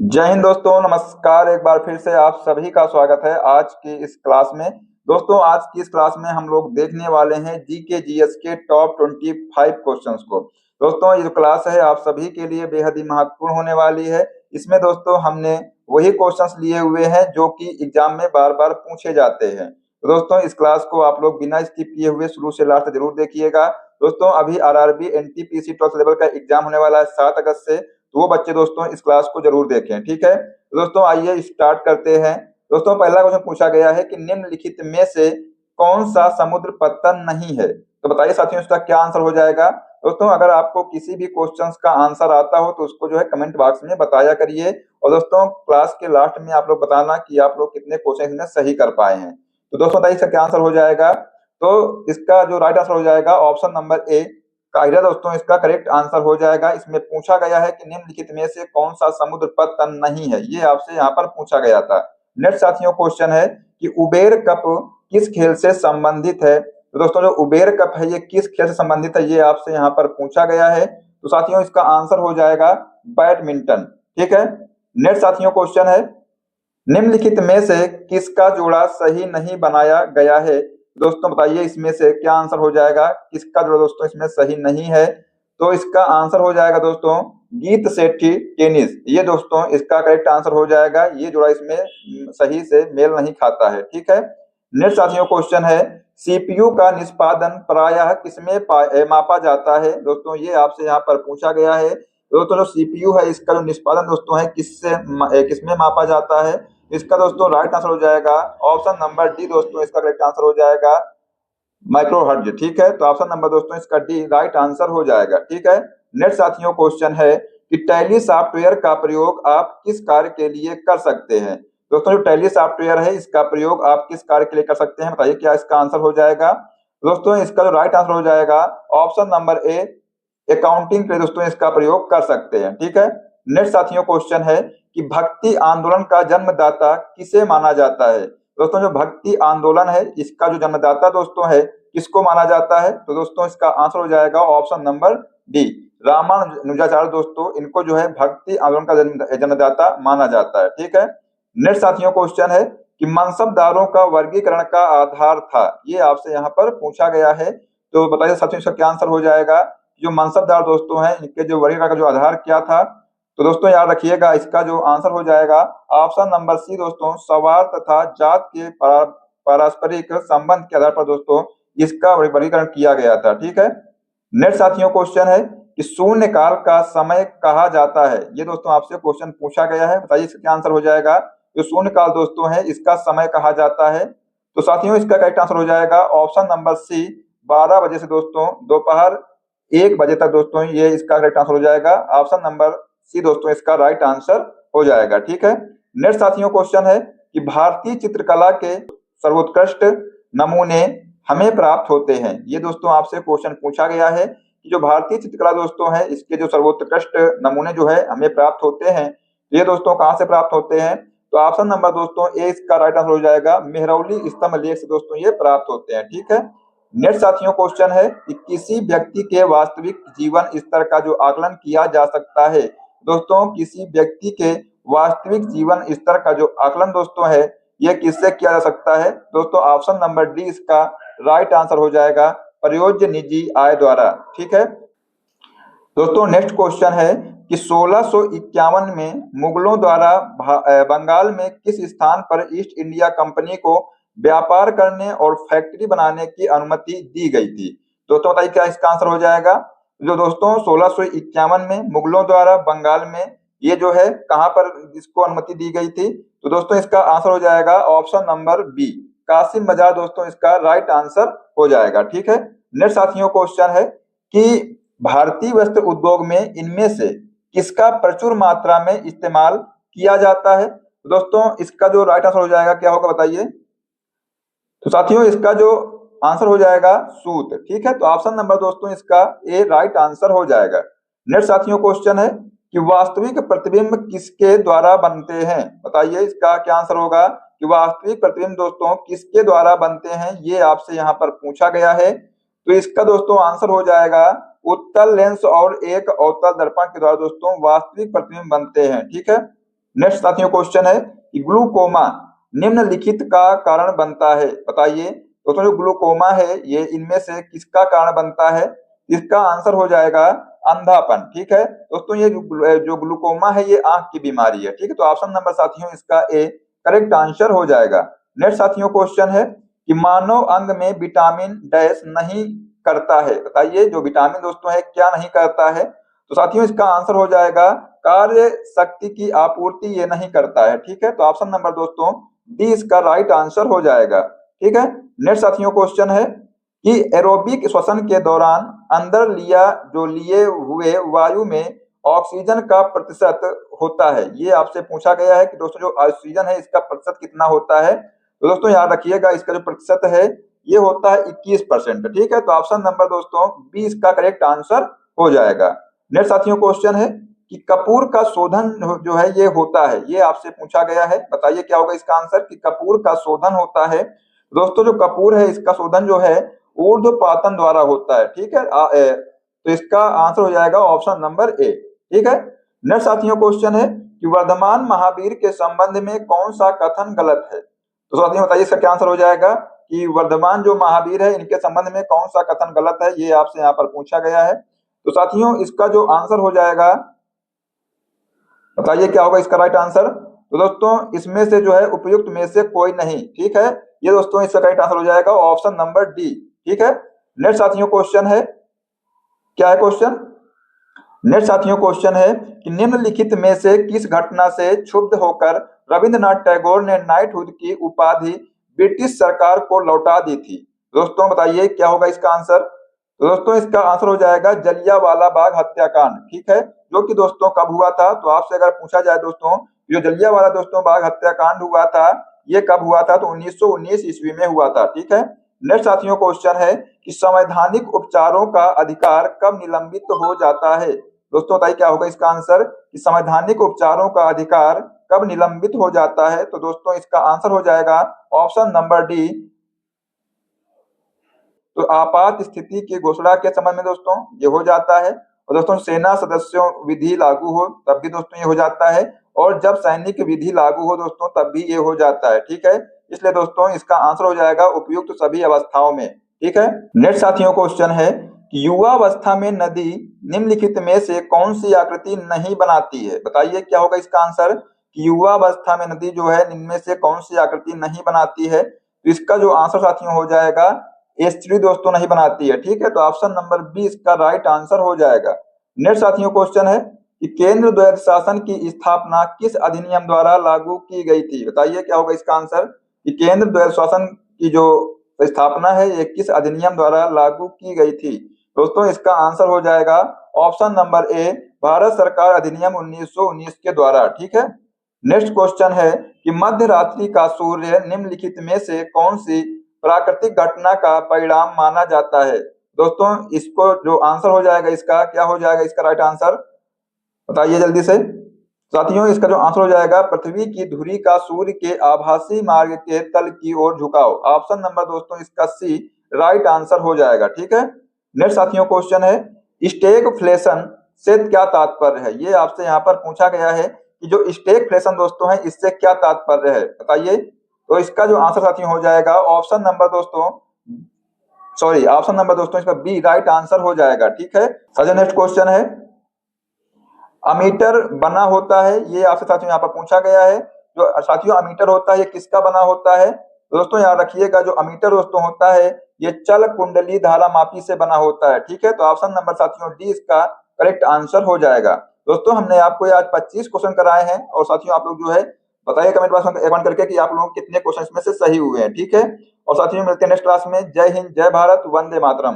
जय हिंद दोस्तों, नमस्कार। एक बार फिर से आप सभी का स्वागत है आज की इस क्लास में। दोस्तों, आज की इस क्लास में हम लोग देखने वाले हैं जीके जीएस के टॉप 25 क्वेश्चंस को। दोस्तों, ये जो क्लास है आप सभी के लिए बेहद ही महत्वपूर्ण होने वाली है। इसमें दोस्तों हमने वही क्वेश्चंस लिए हुए हैं जो कि एग्जाम में बार बार पूछे जाते हैं। तो दोस्तों, इस क्लास को आप लोग बिना स्किप किए हुए शुरू से लास्ट तक जरूर देखिएगा। दोस्तों, अभी आरआरबी एनटीपीसी 12th लेवल का एग्जाम होने वाला है 7 अगस्त से। तो वो बच्चे दोस्तों इस क्लास को जरूर देखें, ठीक है। तो दोस्तों आइए स्टार्ट करते हैं। दोस्तों, पहला क्वेश्चन पूछा गया है कि निम्नलिखित में से कौन सा समुद्र पत्तन नहीं है। तो बताइए साथियों, इसका क्या आंसर हो जाएगा। दोस्तों, अगर आपको किसी भी क्वेश्चन का आंसर आता हो तो उसको जो है कमेंट बॉक्स में बताया करिए। और दोस्तों, क्लास के लास्ट में आप लोग बताना कि आप लोग कितने क्वेश्चन इसमें सही कर पाए हैं। तो दोस्तों बताइए इसका क्या आंसर हो जाएगा। तो इसका जो राइट आंसर हो जाएगा ऑप्शन नंबर ए कायरा। दोस्तों, इसका करेक्ट आंसर हो जाएगा। इसमें पूछा गया है कि निम्नलिखित में से कौन सा समुद्र पत्तन नहीं है, ये आपसे यहाँ पर पूछा गया था। नेक्स्ट साथियों क्वेश्चन है कि उबेर कप किस खेल से संबंधित है। तो दोस्तों, जो उबेर कप है ये किस खेल से संबंधित है, ये आपसे यहाँ पर पूछा गया है। तो साथियों इसका आंसर हो जाएगा बैडमिंटन, ठीक है। नेक्स्ट साथियों क्वेश्चन है निम्नलिखित में से किसका जोड़ा सही नहीं बनाया गया है। दोस्तों बताइए इसमें से क्या आंसर हो जाएगा, किसका जोड़ा दोस्तों इसमें सही नहीं है। तो इसका आंसर हो जाएगा दोस्तों गीत सेठी टेनिस। ये दोस्तों इसका करेक्ट आंसर हो जाएगा। ये जोड़ा इसमें सही से मेल नहीं खाता है, ठीक है। नेक्स्ट साथियों क्वेश्चन है सीपीयू का निष्पादन प्रायः किसमें मापा जाता है। दोस्तों ये आपसे यहाँ पर पूछा गया है। दोस्तों जो सीपीयू है इसका जो निष्पादन दोस्तों है किसमें मापा जाता है। इसका दोस्तों राइट आंसर हो जाएगा ऑप्शन नंबर डी। दोस्तों इसका करेक्ट आंसर हो जाएगा माइक्रो हर्ट्ज, ठीक है। तो ऑप्शन नंबर दोस्तों इसका डी राइट आंसर हो जाएगा, ठीक है। नेक्स्ट साथियों क्वेश्चन है कि टैली सॉफ्टवेयर का प्रयोग आप किस कार्य के लिए कर सकते हैं। दोस्तों जो टैली सॉफ्टवेयर है इसका प्रयोग आप किस कार्य के लिए कर सकते हैं, बताइए क्या इसका आंसर हो जाएगा। दोस्तों इसका जो राइट आंसर हो जाएगा ऑप्शन नंबर ए अकाउंटिंग के लिए दोस्तों इसका प्रयोग कर सकते हैं, ठीक है। नेक्स्ट साथियों क्वेश्चन है कि भक्ति आंदोलन का जन्मदाता किसे माना जाता है। दोस्तों जो भक्ति आंदोलन है इसका जो जन्मदाता दोस्तों है किसको माना जाता है। तो दोस्तों इसका आंसर हो जाएगा ऑप्शन नंबर डी रामानुजाचार्य। दोस्तों इनको जो है भक्ति आंदोलन का जन्मदाता माना जाता है, ठीक है। नेक्स्ट साथियों क्वेश्चन है कि मनसबदारों का वर्गीकरण का आधार था, ये आपसे यहाँ पर पूछा गया है। तो बताइए साथियों इसका क्या आंसर हो जाएगा। जो मनसबदार दोस्तों हैं इनके जो वर्गीकरण का जो आधार क्या था। तो दोस्तों याद रखिएगा इसका जो आंसर हो जाएगा ऑप्शन नंबर सी। दोस्तों सवार तथा जात के पारस्परिक संबंध के आधार पर दोस्तों इसका वर्गीकरण किया गया था, ठीक है। नेक्स्ट साथियों क्वेश्चन है कि शून्य काल का समय कहा जाता है। ये दोस्तों आपसे क्वेश्चन पूछा गया है, बताइए इसका क्या आंसर हो जाएगा। जो शून्य काल दोस्तों है इसका समय कहा जाता है। तो साथियों इसका करेक्ट आंसर हो जाएगा ऑप्शन नंबर सी 12 बजे से दोस्तों दोपहर 1 बजे तक। दोस्तों ये इसका करेक्ट आंसर हो जाएगा ऑप्शन नंबर सी। दोस्तों इसका राइट आंसर हो जाएगा, ठीक है। नेक्स्ट साथियों क्वेश्चन है कि भारतीय चित्रकला के सर्वोत्कृष्ट नमूने हमें प्राप्त होते हैं। ये दोस्तों आपसे क्वेश्चन पूछा गया है कि जो भारतीय चित्रकला दोस्तों है इसके जो सर्वोत्कृष्ट नमूने जो है हमें प्राप्त होते हैं, ये दोस्तों कहाँ से प्राप्त होते हैं। तो ऑप्शन नंबर दोस्तों ए इसका राइट आंसर हो जाएगा मेहरौली स्तंभ लेख से दोस्तों ये प्राप्त होते हैं, ठीक है। नेक्स्ट साथियों क्वेश्चन है कि किसी व्यक्ति के वास्तविक जीवन स्तर का जो आकलन किया जा सकता है। दोस्तों किसी व्यक्ति के वास्तविक जीवन स्तर का जो आकलन दोस्तों है यह किससे किया जा सकता है। दोस्तों ऑप्शन नंबर डी इसका राइट आंसर हो जाएगा प्रयोज्य निजी आय द्वारा, ठीक है। दोस्तों नेक्स्ट क्वेश्चन है कि 1651 में मुगलों द्वारा बंगाल में किस स्थान पर ईस्ट इंडिया कंपनी को व्यापार करने और फैक्ट्री बनाने की अनुमति दी गई थी। दोस्तों बताइए क्या इसका आंसर हो जाएगा। जो दोस्तों 1651 में मुगलों द्वारा बंगाल में ये जो है कहां पर इसको अनुमति दी गई थी। तो दोस्तों इसका आंसर हो जाएगा ऑप्शन नंबर बी कासिम बाजार। दोस्तों इसका राइट आंसर हो जाएगा, ठीक है। नेक्स्ट साथियों क्वेश्चन है कि भारतीय वस्त्र उद्योग में इनमें से किसका प्रचुर मात्रा में इस्तेमाल किया जाता है। तो दोस्तों इसका जो राइट आंसर हो जाएगा क्या होगा बताइए। तो साथियों इसका जो आंसर हो जाएगा सूत, ठीक है। तो ऑप्शन नंबर दोस्तों इसका ए राइट आंसर हो जाएगा। नेक्स्ट साथियों क्वेश्चन है कि वास्तविक प्रतिबिंब किसके द्वारा बनते हैं। बताइए इसका क्या आंसर होगा कि वास्तविक प्रतिबिंब दोस्तों किसके द्वारा बनते हैं, ये आपसे यहाँ पर पूछा गया है। तो इसका दोस्तों आंसर हो जाएगा उत्तल लेंस और एक अवतल दर्पण के द्वारा दोस्तों वास्तविक प्रतिबिंब बनते हैं, ठीक है। नेक्स्ट साथियों क्वेश्चन है कि ग्लूकोमा निम्नलिखित का कारण बनता है, बताइए दोस्तों। जो ग्लूकोमा है ये इनमें से किसका कारण बनता है? इसका आंसर हो जाएगा अंधापन। ठीक है दोस्तों, ये जो ग्लूकोमा है ये आंख की बीमारी है। ठीक है, तो ऑप्शन नंबर साथियों इसका ए करेक्ट आंसर हो जाएगा। नेक्स्ट साथियों क्वेश्चन है कि मानव अंग में विटामिन डैश नहीं करता है, बताइए जो विटामिन दोस्तों है क्या नहीं करता है? तो साथियों इसका आंसर हो जाएगा कार्य शक्ति की आपूर्ति ये नहीं करता है। ठीक है, तो ऑप्शन नंबर दोस्तों डी इसका राइट आंसर हो जाएगा। ठीक है, नेक्स्ट साथियों क्वेश्चन है कि एरोबिक श्वसन के दौरान अंदर लिए हुए वायु में ऑक्सीजन का प्रतिशत होता है, ये आपसे पूछा गया है कि दोस्तों जो ऑक्सीजन है इसका प्रतिशत कितना होता है? तो दोस्तों याद रखिएगा इसका जो प्रतिशत है ये होता है 21%। ठीक है, तो ऑप्शन नंबर दोस्तों बी इसका करेक्ट आंसर हो जाएगा। नेक्स्ट साथियों क्वेश्चन है कि कपूर का शोधन जो है ये होता है, ये आपसे पूछा गया है, बताइए क्या होगा इसका आंसर कि कपूर का शोधन होता है। दोस्तों जो कपूर है इसका शोधन जो है ऊर्ध्वपातन द्वारा होता है। ठीक है, तो इसका आंसर हो जाएगा ऑप्शन नंबर ए। ठीक है, नेक्स्ट साथियों क्वेश्चन है कि वर्धमान महावीर के संबंध में कौन सा कथन गलत है? तो साथियों बताइए इसका क्या आंसर हो जाएगा कि वर्धमान जो महावीर है इनके संबंध में कौन सा कथन गलत है, ये आपसे यहाँ पर पूछा गया है। तो साथियों इसका जो आंसर हो जाएगा, बताइए क्या होगा इसका राइट आंसर? तो दोस्तों इसमें से जो है उपयुक्त में से कोई नहीं। ठीक है, ये दोस्तों इसका राइट आंसर हो जाएगा ऑप्शन नंबर डी। ठीक है, नेक्स्ट साथियों क्वेश्चन है, क्या है क्वेश्चन? नेक्स्ट साथियों क्वेश्चन है कि निम्नलिखित में से किस घटना से क्षुब्ध होकर रविंद्रनाथ टैगोर ने नाइटहुड की उपाधि ब्रिटिश सरकार को लौटा दी थी? दोस्तों बताइए क्या होगा इसका आंसर? तो दोस्तों इसका आंसर हो जाएगा जलियांवाला बाग हत्याकांड। ठीक है, जो कि दोस्तों कब हुआ था? तो आपसे अगर पूछा जाए दोस्तों जो जलियांवाला दोस्तों बाग हत्याकांड हुआ था ये कब हुआ था? तो 1919 ईस्वी में हुआ था। ठीक है, नेक्स्ट साथियों क्वेश्चन है कि संवैधानिक उपचारों का अधिकार कब निलंबित हो जाता है? दोस्तों बताइए क्या होगा इसका आंसर कि संवैधानिक उपचारों का अधिकार कब निलंबित हो जाता है? तो दोस्तों इसका आंसर हो जाएगा ऑप्शन नंबर डी। तो आपात स्थिति की घोषणा के संबंध में दोस्तों ये हो जाता है, और दोस्तों सेना सदस्यों विधि लागू हो तब भी दोस्तों ये हो जाता है, और जब सैनिक विधि लागू हो दोस्तों तब भी ये हो जाता है। ठीक है, इसलिए दोस्तों इसका आंसर हो जाएगा उपयुक्त सभी अवस्थाओं में। ठीक है, नेक्स्ट साथियों क्वेश्चन है कि युवावस्था में नदी निम्नलिखित में से कौन सी आकृति नहीं बनाती है? बताइए क्या होगा इसका आंसर कि युवावस्था में नदी जो है इनमें से कौन सी आकृति नहीं बनाती है? तो इसका जो आंसर साथियों हो जाएगा स्त्री दोस्तों नहीं बनाती है। ठीक है, तो ऑप्शन नंबर बी इसका राइट आंसर हो जाएगा। नेक्स्ट साथियों क्वेश्चन है कि केंद्र द्वैध शासन की स्थापना किस अधिनियम द्वारा लागू की गई थी? बताइए क्या होगा इसका आंसर कि केंद्र द्वैध शासन की जो स्थापना है ये किस अधिनियम द्वारा लागू की गई थी? दोस्तों इसका आंसर हो जाएगा ऑप्शन नंबर ए भारत सरकार अधिनियम 1919 के द्वारा। ठीक है, नेक्स्ट क्वेश्चन है कि मध्य रात्रि का सूर्य निम्नलिखित में से कौन सी प्राकृतिक घटना का परिणाम माना जाता है? दोस्तों इसको जो आंसर हो जाएगा इसका क्या हो जाएगा इसका राइट आंसर? बताइए जल्दी से साथियों। इसका जो आंसर हो जाएगा पृथ्वी की धुरी का सूर्य के आभासी मार्ग के तल की ओर झुकाव। ऑप्शन नंबर दोस्तों इसका सी राइट आंसर हो जाएगा। ठीक है, नेक्स्ट साथियों क्वेश्चन है स्टैगफ्लेशन से क्या तात्पर्य है? ये आपसे यहाँ पर पूछा गया है कि जो स्टैगफ्लेशन दोस्तों है इससे क्या तात्पर्य है, बताइए। तो इसका जो आंसर साथियों हो जाएगा ऑप्शन नंबर दोस्तों इसका बी राइट आंसर हो जाएगा। ठीक है, साथियों नेक्स्ट क्वेश्चन है अमीटर बना होता है, ये आपसे साथियों यहाँ पर पूछा गया है। जो साथियों अमीटर होता है ये किसका बना होता है? दोस्तों याद रखिएगा जो अमीटर दोस्तों होता है ये चल कुंडली धारा मापी से बना होता है। ठीक है, तो ऑप्शन नंबर साथियों डी इसका करेक्ट आंसर हो जाएगा। दोस्तों हमने आपको आज 25 क्वेश्चन कराए हैं, और साथियों आप लोग जो है बताइए कमेंट बॉक्स में कमेंट करके कि आप लोग कितने क्वेश्चन में से सही हुए हैं। ठीक है, और साथियों मिलते हैं नेक्स्ट क्लास में। जय हिंद, जय भारत, वंदे मातरम।